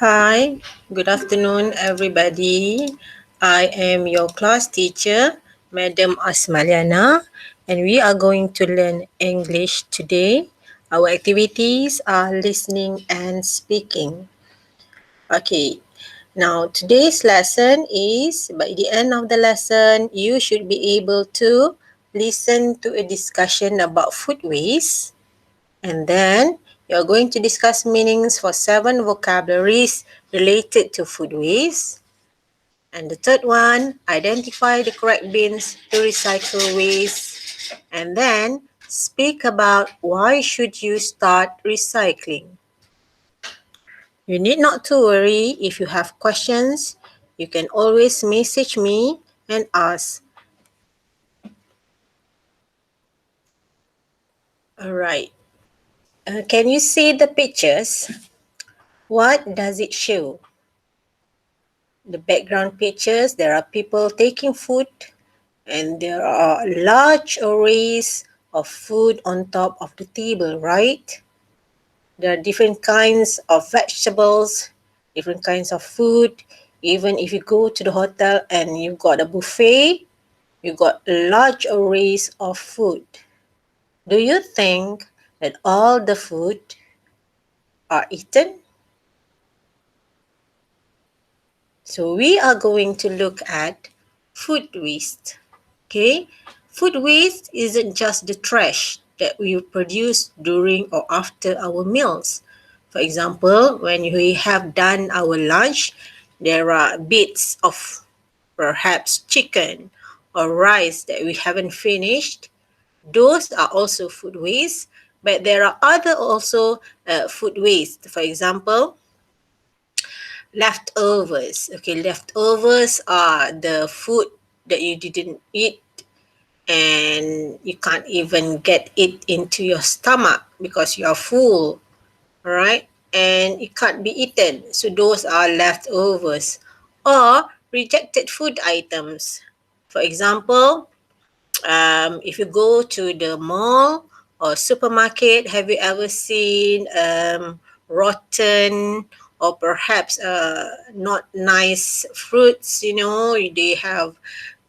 Hi, good afternoon, everybody. I am your class teacher, Madam Asmaliana, and we are going to learn English today. Our activities are listening and speaking. Okay, now today's lesson is by the end of the lesson, you should be able to listen to a discussion about food waste. And then you're going to discuss meanings for 7 vocabularies related to food waste. And the third one, identify the correct bins to recycle waste. And then speak about why should you start recycling. You need not to worry if you have questions. You can always message me and ask. All right. Can you see the pictures? What does it show? The background pictures, there are people taking food and there are large arrays of food on top of the table, right? There are different kinds of vegetables, different kinds of food. Even if you go to the hotel and you've got a buffet, you got large arrays of food. Do you think that all the food are eaten? So we are going to look at food waste. Okay, food waste isn't just the trash that we produce during or after our meals. For example, when we have done our lunch, there are bits of perhaps chicken or rice that we haven't finished. Those are also food waste, but there are other also food waste. For example, leftovers. Okay, leftovers are the food that you didn't eat and you can't even get it into your stomach because you are full, all right? And it can't be eaten. So those are leftovers or rejected food items. For example, if you go to the mall or supermarket, have you ever seen rotten or perhaps not nice fruits? You know, they have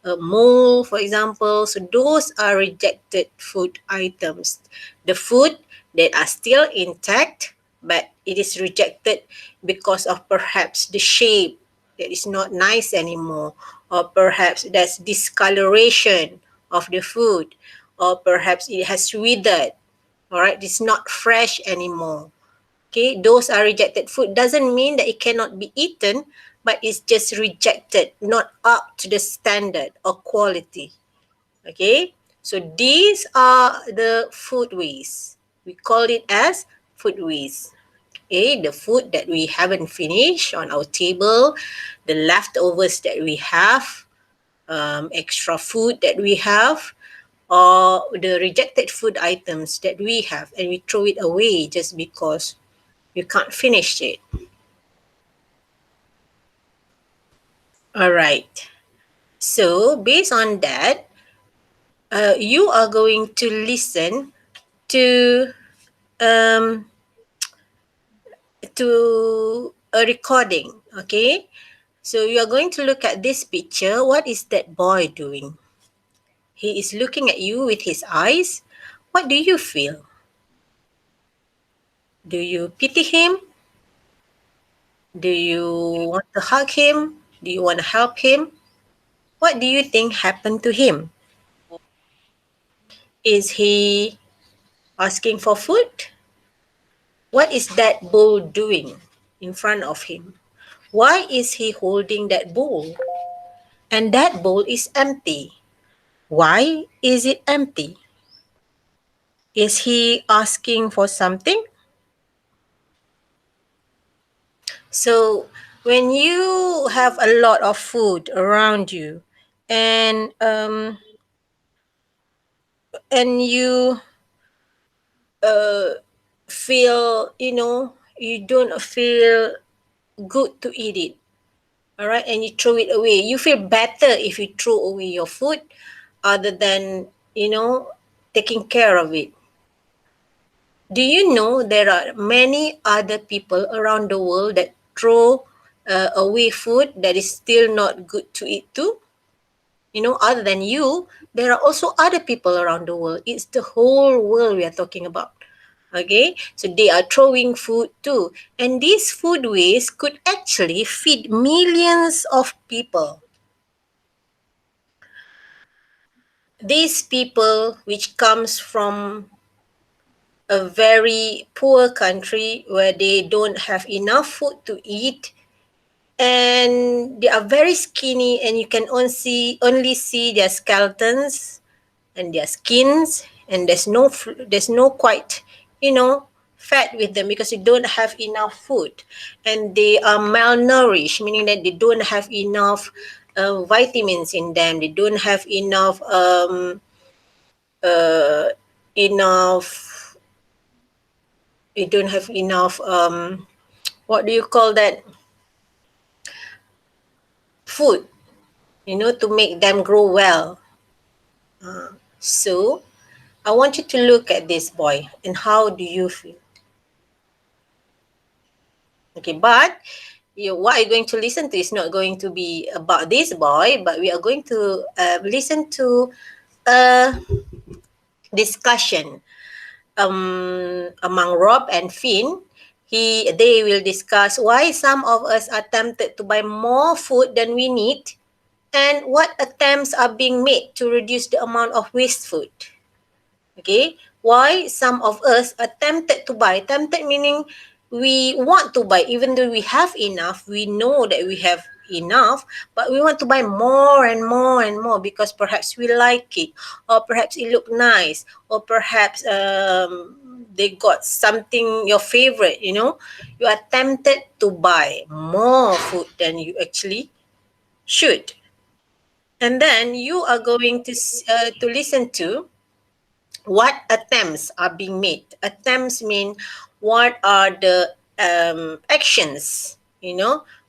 a mold, for example. So those are rejected food items. The food that are still intact, but it is rejected because of perhaps the shape that is not nice anymore, or perhaps there's discoloration of the food, or perhaps it has withered. All right, it's not fresh anymore. Okay, those are rejected food. Doesn't mean that it cannot be eaten, but it's just rejected, not up to the standard or quality. Okay, so these are the food waste. We call it as food waste. Okay, the food that we haven't finished on our table, the leftovers that we have, extra food that we have, or the rejected food items that we have and we throw it away just because you can't finish it. All right. So based on that, you are going to listen to um, a recording. Okay. So you are going to look at this picture. What is that boy doing? He is looking at you with his eyes. What do you feel? Do you pity him? Do you want to hug him? Do you want to help him? What do you think happened to him? Is he asking for food? What is that bowl doing in front of him? Why is he holding that bowl? And that bowl is empty. Why is it empty? Is he asking for something? So, when you have a lot of food around you and you feel, you don't feel good to eat it, all right, and you throw it away, you feel better if you throw away your food other than, taking care of it. Do you know there are many other people around the world that throw away food that is still not good to eat too? Other than you, there are also other people around the world. It's the whole world we are talking about. Okay, so they are throwing food too. And these food waste could actually feed millions of people. These people, which comes from a very poor country where they don't have enough food to eat, and they are very skinny, and you can only see their skeletons and their skins, and there's no quite fat with them because they don't have enough food, and they are malnourished, meaning that they don't have enough vitamins in them. They don't have uh, enough they don't have enough what do you call that, food, to make them grow well. So I want you to look at this boy, and how do you feel? Okay, but what you're going to listen to is not going to be about this boy, but we are going to listen to a discussion among Rob and Finn. They will discuss why some of us are tempted to buy more food than we need, and what attempts are being made to reduce the amount of waste food. Okay, why some of us are tempted to buy. Tempted meaning we want to buy, even though we have enough, we know that we have enough, but we want to buy more and more and more because perhaps we like it, or perhaps it look nice, or perhaps they got something your favorite. You are tempted to buy more food than you actually should. And then you are going to listen to what attempts are being made. Attempts mean what are the actions,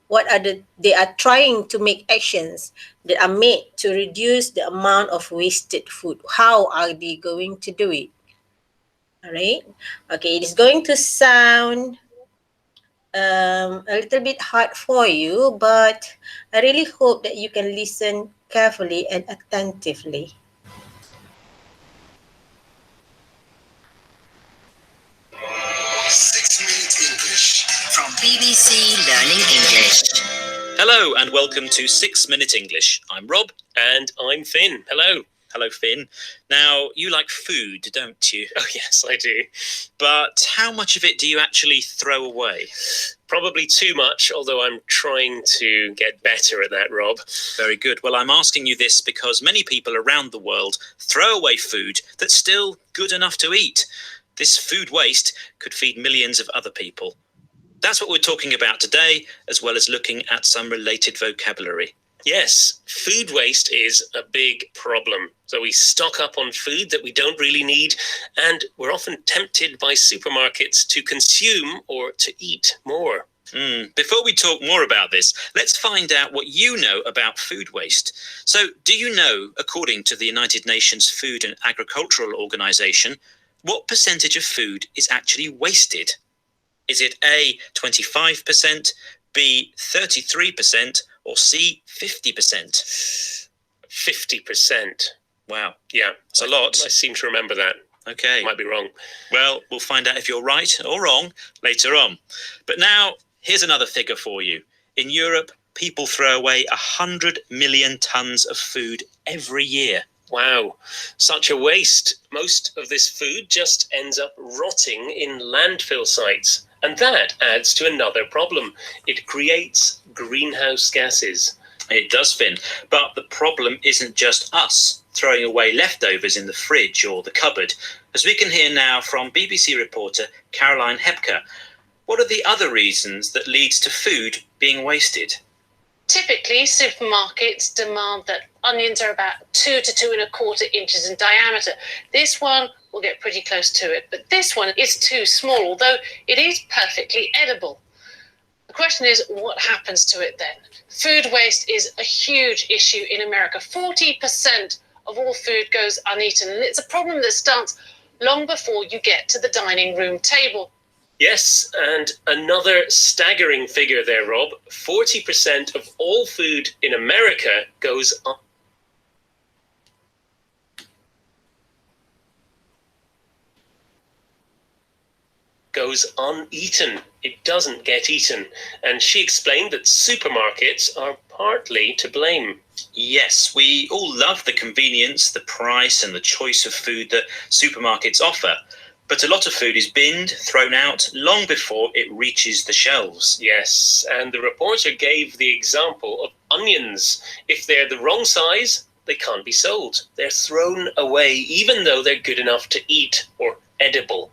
what are they are trying to make actions that are made to reduce the amount of wasted food. How are they going to do it? All right. Okay, it is going to sound a little bit hard for you, but I really hope that you can listen carefully and attentively. 6 Minute English from BBC Learning English. Hello and welcome to 6 Minute English. I'm Rob. And I'm Finn. Hello. Hello, Finn. Now, you like food, don't you? Oh, yes, I do. But how much of it do you actually throw away? Probably too much, although I'm trying to get better at that, Rob. Very good. Well, I'm asking you this because many people around the world throw away food that's still good enough to eat. This food waste could feed millions of other people. That's what we're talking about today, as well as looking at some related vocabulary. Yes, food waste is a big problem. So we stock up on food that we don't really need, and we're often tempted by supermarkets to consume or to eat more. Before we talk more about this, let's find out what you know about food waste. So, do you know, according to the United Nations Food and Agricultural Organization, what percentage of food is actually wasted? Is it A, 25%, B, 33%, or C, 50%? 50%. Wow. Yeah. That's a lot. I seem to remember that. Okay. Might be wrong. Well, we'll find out if you're right or wrong later on. But now, here's another figure for you. In Europe, people throw away 100 million tons of food every year. Wow, such a waste. Most of this food just ends up rotting in landfill sites. And that adds to another problem. It creates greenhouse gases. It does, Finn. But the problem isn't just us throwing away leftovers in the fridge or the cupboard. As we can hear now from BBC reporter Caroline Hepker, what are the other reasons that leads to food being wasted? Typically, supermarkets demand that onions are about 2 to 2.25 inches in diameter. This one will get pretty close to it, but this one is too small, although it is perfectly edible. The question is, what happens to it then? Food waste is a huge issue in America. 40% of all food goes uneaten, and it's a problem that starts long before you get to the dining room table. Yes, and another staggering figure there, Rob. 40% of all food in America goes uneaten. It doesn't get eaten. And she explained that supermarkets are partly to blame. Yes, we all love the convenience, the price, and the choice of food that supermarkets offer. But a lot of food is binned, thrown out, long before it reaches the shelves. Yes, and the reporter gave the example of onions. If they're the wrong size, they can't be sold. They're thrown away, even though they're good enough to eat or edible.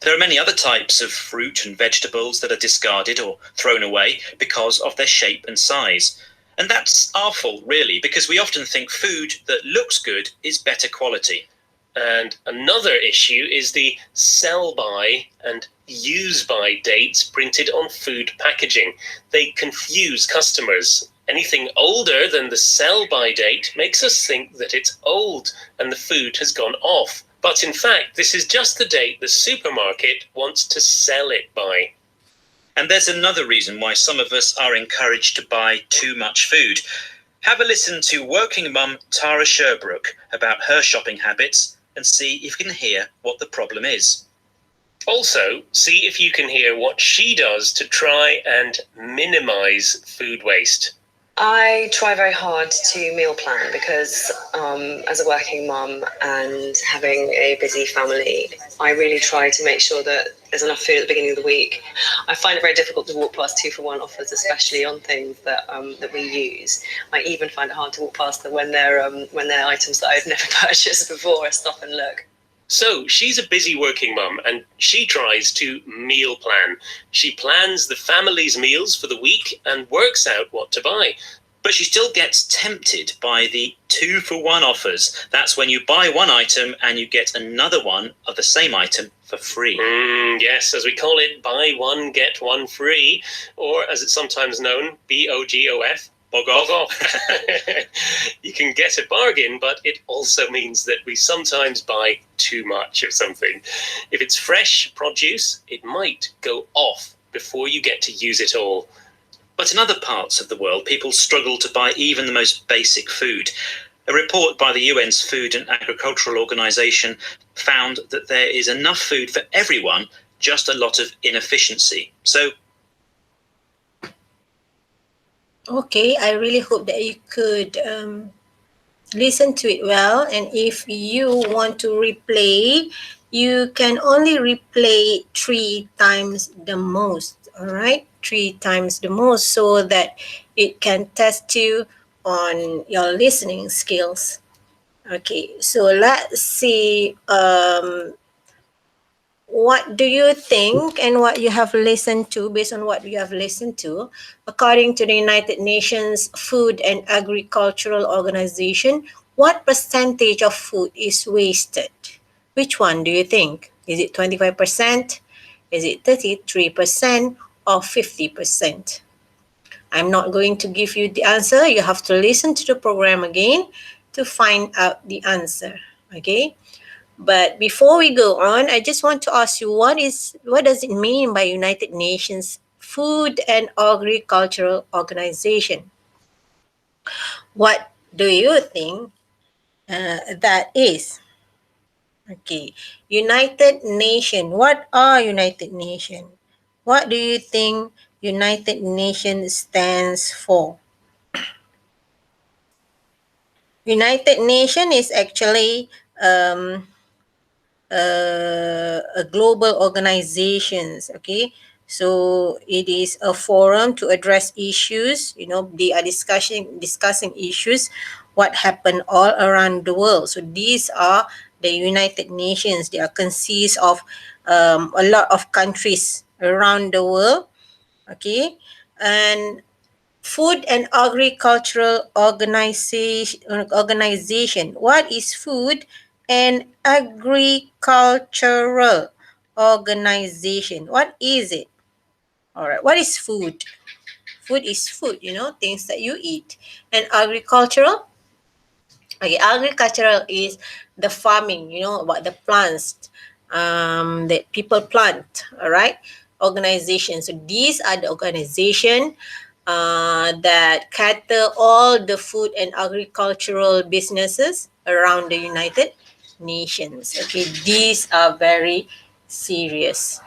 There are many other types of fruit and vegetables that are discarded or thrown away because of their shape and size. And that's our fault, really, because we often think food that looks good is better quality. And another issue is the sell-by and use-by dates printed on food packaging. They confuse customers. Anything older than the sell-by date makes us think that it's old and the food has gone off. But in fact, this is just the date the supermarket wants to sell it by. And there's another reason why some of us are encouraged to buy too much food. Have a listen to working mum Tara Sherbrooke about her shopping habits and see if you can hear what the problem is. Also, see if you can hear what she does to try and minimize food waste. I try very hard to meal plan because as a working mum and having a busy family, I really try to make sure that there's enough food at the beginning of the week. I find it very difficult to walk past 2-for-1 offers, especially on things that we use. I even find it hard to walk past them when they're items that I've never purchased before. I stop and look. So she's a busy working mum and she tries to meal plan. She plans the family's meals for the week and works out what to buy. But she still gets tempted by the 2-for-1 offers. That's when you buy one item and you get another one of the same item for free. Yes, as we call it, buy one, get one free, or as it's sometimes known, BOGOF. Bog off. You can get a bargain, but it also means that we sometimes buy too much of something. If it's fresh produce, it might go off before you get to use it all. But in other parts of the world, people struggle to buy even the most basic food. A report by the UN's Food and Agricultural Organization found that there is enough food for everyone, just a lot of inefficiency. So, Okay, I really hope that you could listen to it well. And if you want to replay, you can only replay 3 times the most. All right, 3 times the most, so that it can test you on your listening skills. Okay, so let's see. What do you think and what you have listened to, based on what you have listened to, according to the United Nations Food and Agricultural Organization, what percentage of food is wasted? Which one do you think? Is it 25%? Is it 33% or 50%? I'm not going to give you the answer. You have to listen to the program again to find out the answer. Okay? But before we go on, I just want to ask you, what does it mean by United Nations Food and Agricultural Organization? What do you think that is? Okay, United Nation. What are United Nation? What do you think United Nations stands for? United Nation is actually a global organizations. Okay, so it is a forum to address issues. They are discussing issues what happen all around the world. So these are the United Nations. They are consist of a lot of countries around the world. Okay, and Food and Agricultural Organization. What is Food and Agricultural Organization? What is it? All right. What is food? Food is food, things that you eat. And agricultural? Okay, agricultural is the farming, about the plants that people plant. All right. organizations. So these are the organization that cater all the food and agricultural businesses around the United Nations. Okay, these are very serious.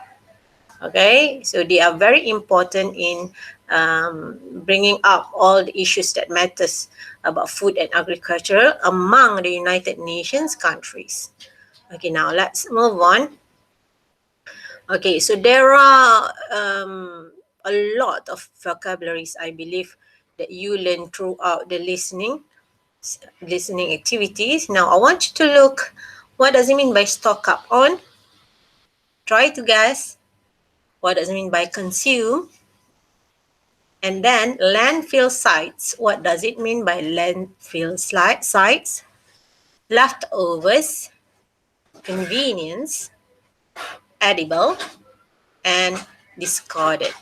Okay, so they are very important in bringing up all the issues that matters about food and agriculture among the United Nations countries. Okay, now let's move on. Okay, so there are a lot of vocabularies, I believe, that you learn throughout the listening activities. Now, I want you to look, what does it mean by stock up on? Try to guess. What does it mean by consume? And then landfill sites. What does it mean by landfill sites? Leftovers, convenience, edible, and discarded.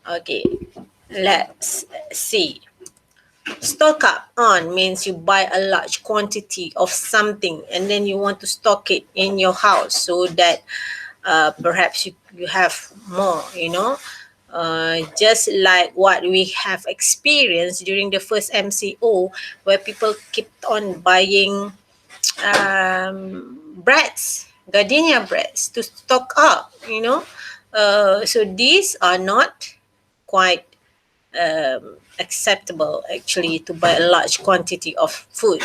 Okay, let's see. Stock up on means you buy a large quantity of something and then you want to stock it in your house so that perhaps you have more, just like what we have experienced during the first MCO, where people kept on buying breads, gardenia breads to stock up, so these are not quite acceptable actually, to buy a large quantity of food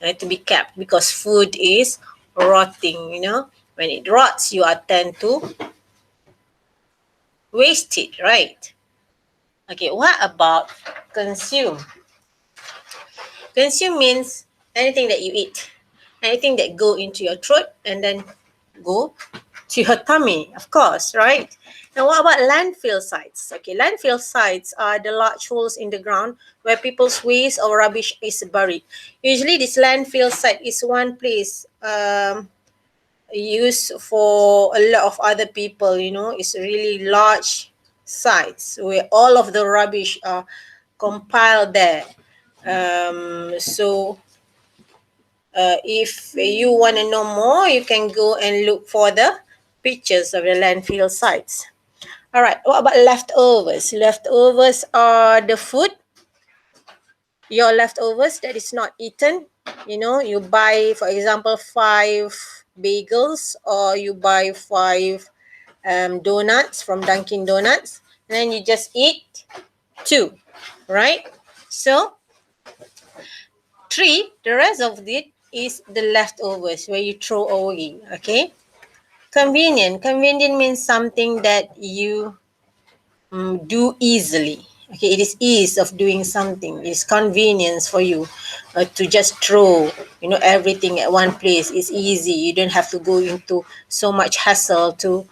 to be kept, because food is rotting. When it rots, you are tend to waste it, right? Okay, what about consume? Consume means anything that you eat, anything that go into your throat and then go to your tummy, of course, right? Now, what about landfill sites? Okay, landfill sites are the large holes in the ground where people's waste or rubbish is buried. Usually, this landfill site is one place used for a lot of other people. It's really large sites where all of the rubbish are compiled there. So if you want to know more, you can go and look for the pictures of the landfill sites. All right, what about leftovers? Leftovers are the food, your leftovers that is not eaten. You buy, for example, 5 bagels, or you buy 5 donuts from Dunkin' Donuts, and then you just eat 2, right? So 3, the rest of it is the leftovers where you throw away. Okay. Convenient means something that you do easily. Okay, it is ease of doing something. It's convenience for you to just throw, everything at one place. It's easy. You don't have to go into so much hassle to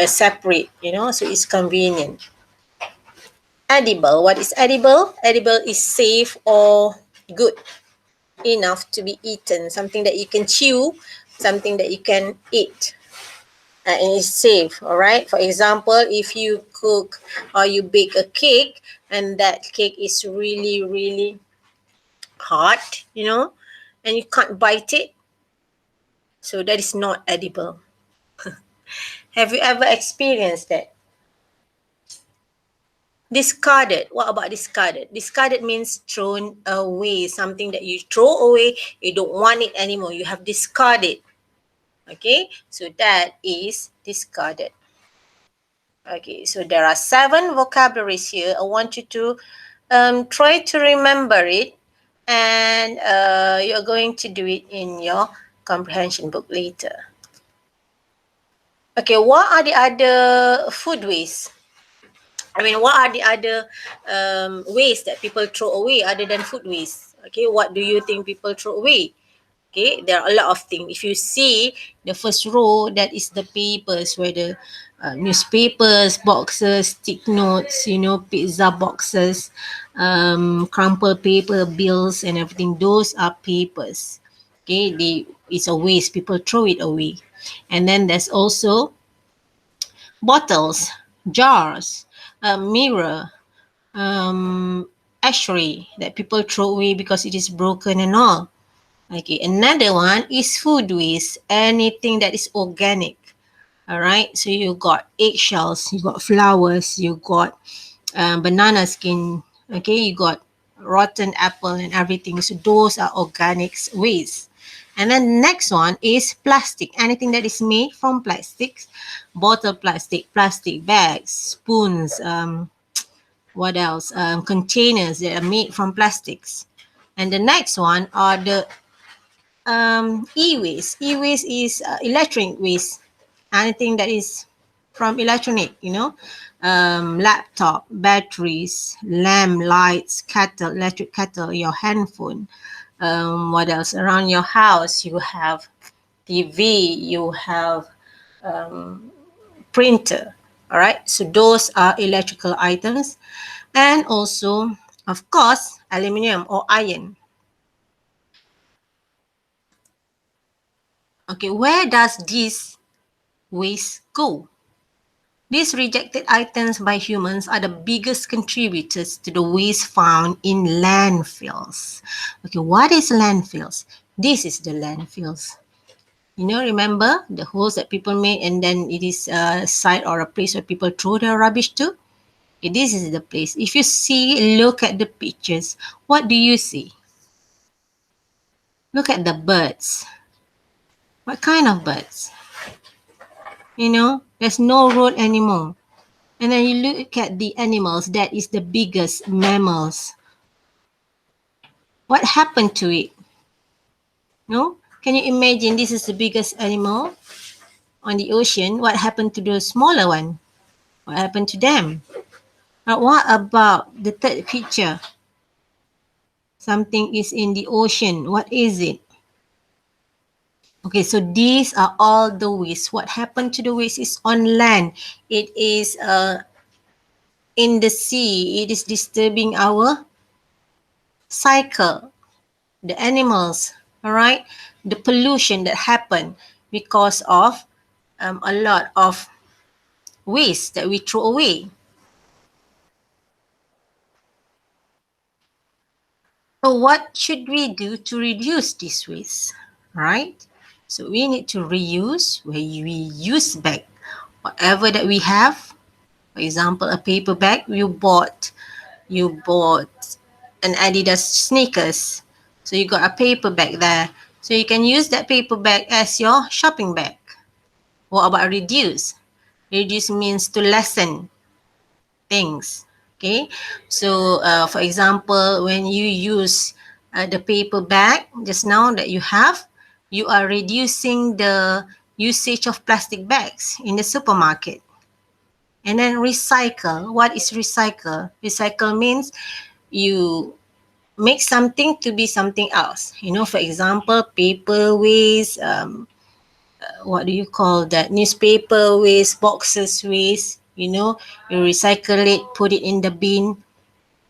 separate. So it's convenient. Edible. What is edible? Edible is safe or good enough to be eaten. Something that you can chew, something that you can eat. And it's safe. All right, for example, if you cook or you bake a cake and that cake is really, really hot, and you can't bite it, so that is not edible. Have you ever experienced that? Discarded. What about discarded? Discarded means thrown away. Something that you throw away, you don't want it anymore, you have discarded. Okay, so that is discarded. Okay, so there are 7 vocabularies here. I want you to try to remember it, and you're going to do it in your comprehension book later. Okay, what are the other food waste? What are the other waste that people throw away other than food waste? Okay, what do you think people throw away? Okay, there are a lot of things. If you see the first row, that is the papers, where the newspapers, boxes, stick notes, pizza boxes, crumpled paper, bills, and everything. Those are papers. Okay, it's a waste. People throw it away. And then there's also bottles, jars, mirror, ashtray that people throw away because it is broken and all. Okay, another one is food waste, anything that is organic. All right, so you got eggshells, you got flowers, you got banana skin, okay, you got rotten apple and everything. So those are organic waste. And then next one is plastic, anything that is made from plastics, bottle plastic, plastic bags, spoons, what else, containers that are made from plastics. And the next one are the e-waste. E-waste is electronic waste, anything that is from electronic, laptop, batteries, lamp, lights, kettle, electric kettle, your handphone. What else? Around your house, you have TV, you have printer. All right, so those are electrical items. And also, of course, aluminum or iron. Okay, where does this waste go? These rejected items by humans are the biggest contributors to the waste found in landfills. Okay, what is landfills? This is the landfills. Remember the holes that people made, and then it is a site or a place where people throw their rubbish to? Okay, this is the place. If you look at the pictures, what do you see? Look at the birds. What kind of birds? There's no road anymore. And then you look at the animals, that is the biggest mammals. What happened to it? No? Can you imagine this is the biggest animal on the ocean? What happened to the smaller one? What happened to them? Now, what about the third picture? Something is in the ocean. What is it? Okay, so these are all the waste. What happened to the waste is on land. It is in the sea. It is disturbing our cycle. The animals, all right, the pollution that happen because of a lot of waste that we throw away. So what should we do to reduce this waste, right? So we need to reuse, where we use back whatever that we have. For example, a paper bag, you bought an Adidas sneakers, so you got a paper bag there, so you can use that paper bag as your shopping bag. What about reduce? Reduce means to lessen things. Okay, so for example, when you use the paper bag just now that you have, you are reducing the usage of plastic bags in the supermarket. And then recycle. What is recycle? Recycle means you make something to be something else. For example, paper waste, what do you call that? Newspaper waste, boxes waste, you recycle it, put it in the bin,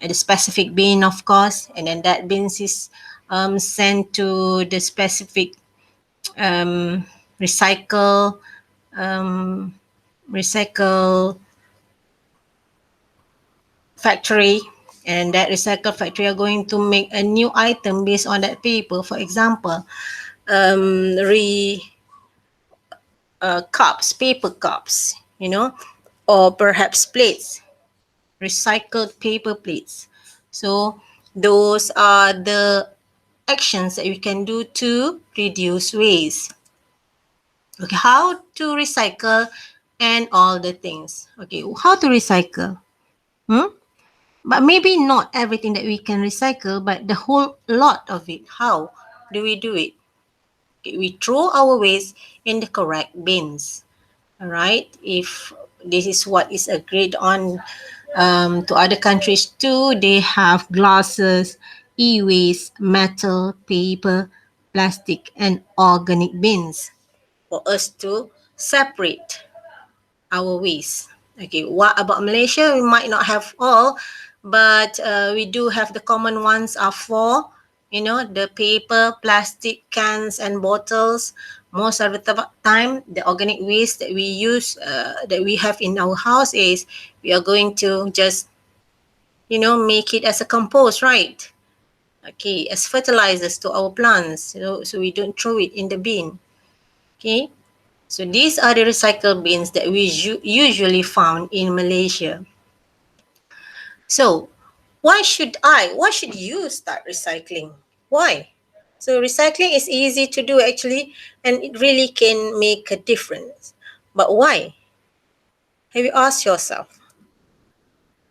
at a specific bin, of course, and then that bin is sent to the specific um, recycle um, recycle factory, and that recycle factory are going to make a new item based on that paper. For example, re cups, paper cups, or perhaps plates, recycled paper plates. So those are the actions that we can do to reduce waste. Okay, how to recycle and all the things. Okay, how to recycle? But maybe not everything that we can recycle, but the whole lot of it. How do we do it? Okay, we throw our waste in the correct bins. All right, if this is what is agreed on to other countries too, they have glasses, e-waste, metal, paper, plastic, and organic bins for us to separate our waste. Okay, what about Malaysia? We might not have all, but we do have the common ones are for, the paper, plastic, cans, and bottles. Most of the time, the organic waste that we use, that we have in our house is we are going to just, make it as a compost, right? Okay, as fertilizers to our plants, so we don't throw it in the bin. Okay, So these are the recycle bins that we usually found in Malaysia. So why should you start recycling? Why? So recycling is easy to do actually, and it really can make a difference. But why? Have you asked yourself?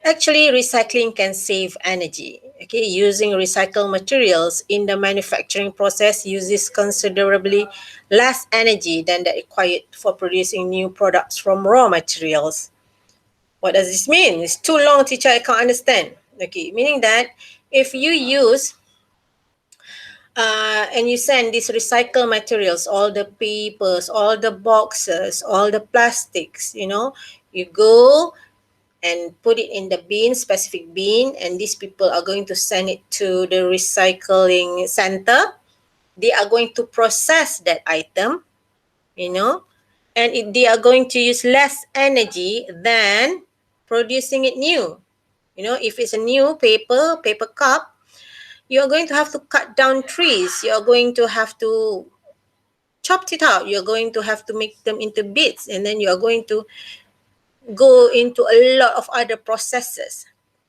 Actually, recycling can save energy. Okay, using recycled materials in the manufacturing process uses considerably less energy than that required for producing new products from raw materials. What does this mean? It's too long, teacher. I can't understand. Okay, meaning that if you use and you send these recycled materials, all the papers, all the boxes, all the plastics, you go and put it in the bin, specific bin, and these people are going to send it to the recycling center. They are going to process that item, and they are going to use less energy than producing it new. If it's a new paper cup, you're going to have to cut down trees. You're going to have to chop it out. You're going to have to make them into bits, and then you're going to go into a lot of other processes,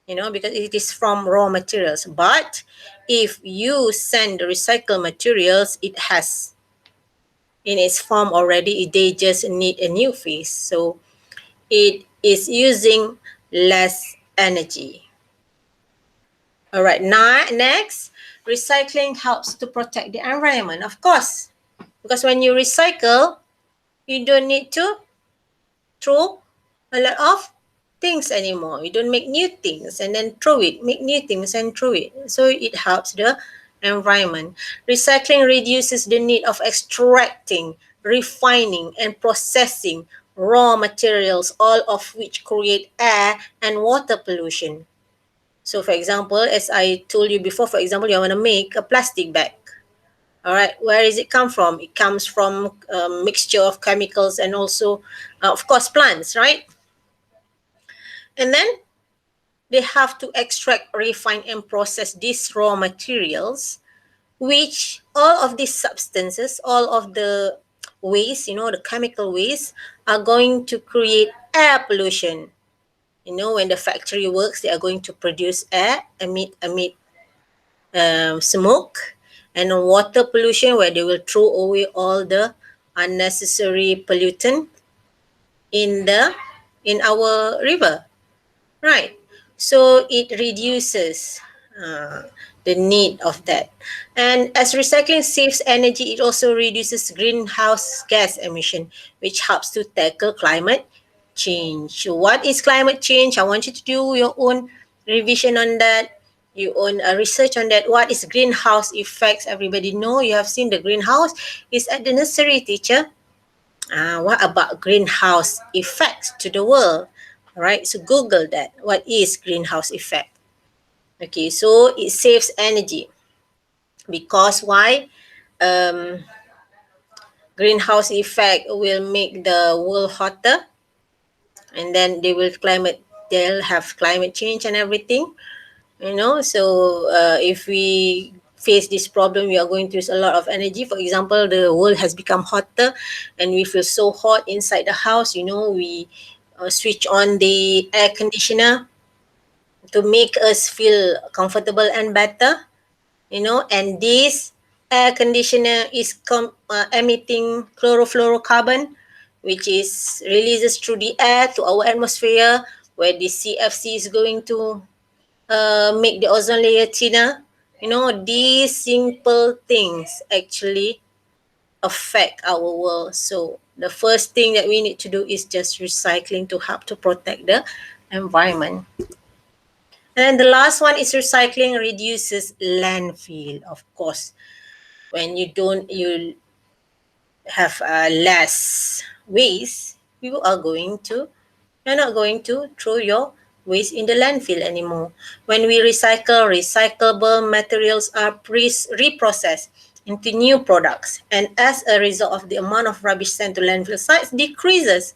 because it is from raw materials. But if you send the recycled materials, it has in its form already, they just need a new phase. So it is using less energy. All right, now next, recycling helps to protect the environment, of course, because when you recycle, you don't need to throw a lot of things anymore. You don't make new things and then throw it, make new things and throw it. So it helps the environment. Recycling reduces the need of extracting, refining, and processing raw materials, all of which create air and water pollution. So, for example, as I told you before, for example, you want to make a plastic bag. All right, where does it come from? It comes from a mixture of chemicals and also, of course, plants, right? And then they have to extract, refine, and process these raw materials, which all of these substances, all of the waste, the chemical waste, are going to create air pollution. When the factory works, they are going to produce air, emit smoke, and water pollution, where they will throw away all the unnecessary pollutant in our river, right? So it reduces the need of that. And as recycling saves energy, it also reduces greenhouse gas emission, which helps to tackle climate change. So what is climate change? I want you to do your own revision on that, your own research on that. What is greenhouse effects? Everybody know, you have seen the greenhouse is at the nursery, teacher. What about greenhouse effects to the world? All right, so Google that. What is greenhouse effect? Okay, so it saves energy because why? Um, Greenhouse effect will make the world hotter, and then they'll have climate change and everything. So if we face this problem, we are going to use a lot of energy. For example, the world has become hotter and we feel so hot inside the house. We switch on the air conditioner to make us feel comfortable and better. And this air conditioner is emitting chlorofluorocarbon, which is releases through the air to our atmosphere, where the CFC is going to make the ozone layer thinner. These simple things actually affect our world. So the first thing that we need to do is just recycling to help to protect the environment. And then the last one is recycling reduces landfill. Of course, when you have less waste, you're not going to throw your waste in the landfill anymore. When we recycle, recyclable materials are reprocessed into new products, and as a result of the amount of rubbish sent to landfill sites decreases.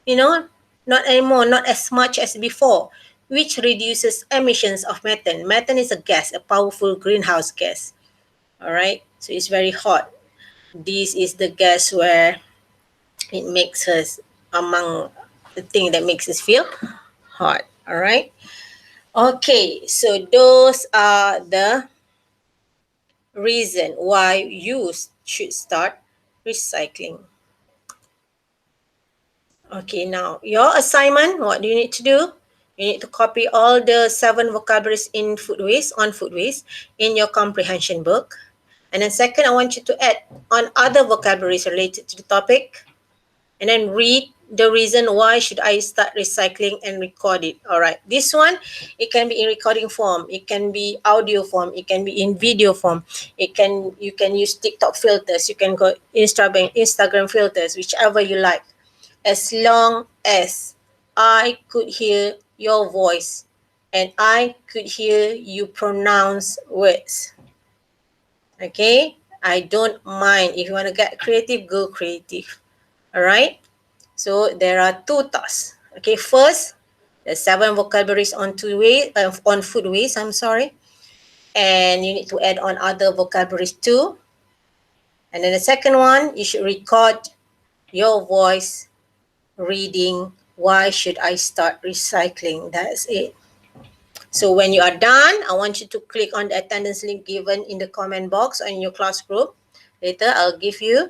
you know, Not anymore, not as much as before, which reduces emissions of methane. Methane is a gas, a powerful greenhouse gas. All right, so it's very hot. This is the gas where It makes us among the thing that makes us feel hot. All right. Okay, so those are the reason why you should start recycling. Okay, now your assignment, what do you need to do? You need to copy all the 7 vocabularies in food waste, on food waste, in your comprehension book. And then second, I want you to add on other vocabularies related to the topic. And then read the reason why should I start recycling and record it. All right, this one, it can be in recording form, it can be audio form, it can be in video form, you can use TikTok filters, you can go Instagram filters, whichever you like, as long as I could hear your voice and I could hear you pronounce words. Okay, I don't mind. If you want to get creative, go creative. All right. So there are 2 tasks. Okay, first, the 7 vocabularies on on food waste. I'm sorry, and you need to add on other vocabularies too. And then the second one, you should record your voice reading. Why should I start recycling? That's it. So when you are done, I want you to click on the attendance link given in the comment box or in your class group. Later, I'll give you.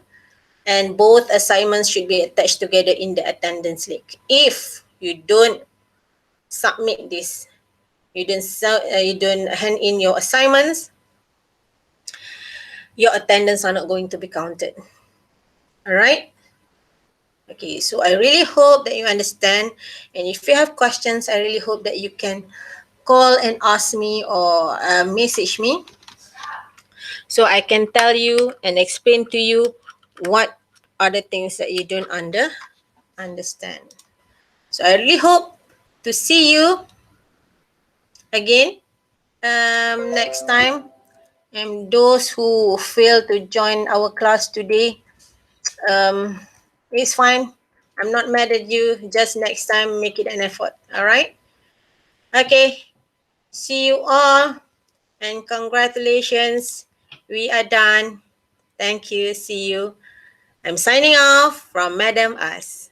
And both assignments should be attached together in the attendance link. If you don't submit this, you don't hand in your assignments, your attendance are not going to be counted. All right. Okay, so I really hope that you understand. And if you have questions, I really hope that you can call and ask me or message me, so I can tell you and explain to you what are the things that you don't understand. So I really hope to see you again next time. And those who failed to join our class today, it's fine. I'm not mad at you. Just next time, make it an effort. All right? Okay. See you all. And congratulations. We are done. Thank you. See you. I'm signing off from Madam Us.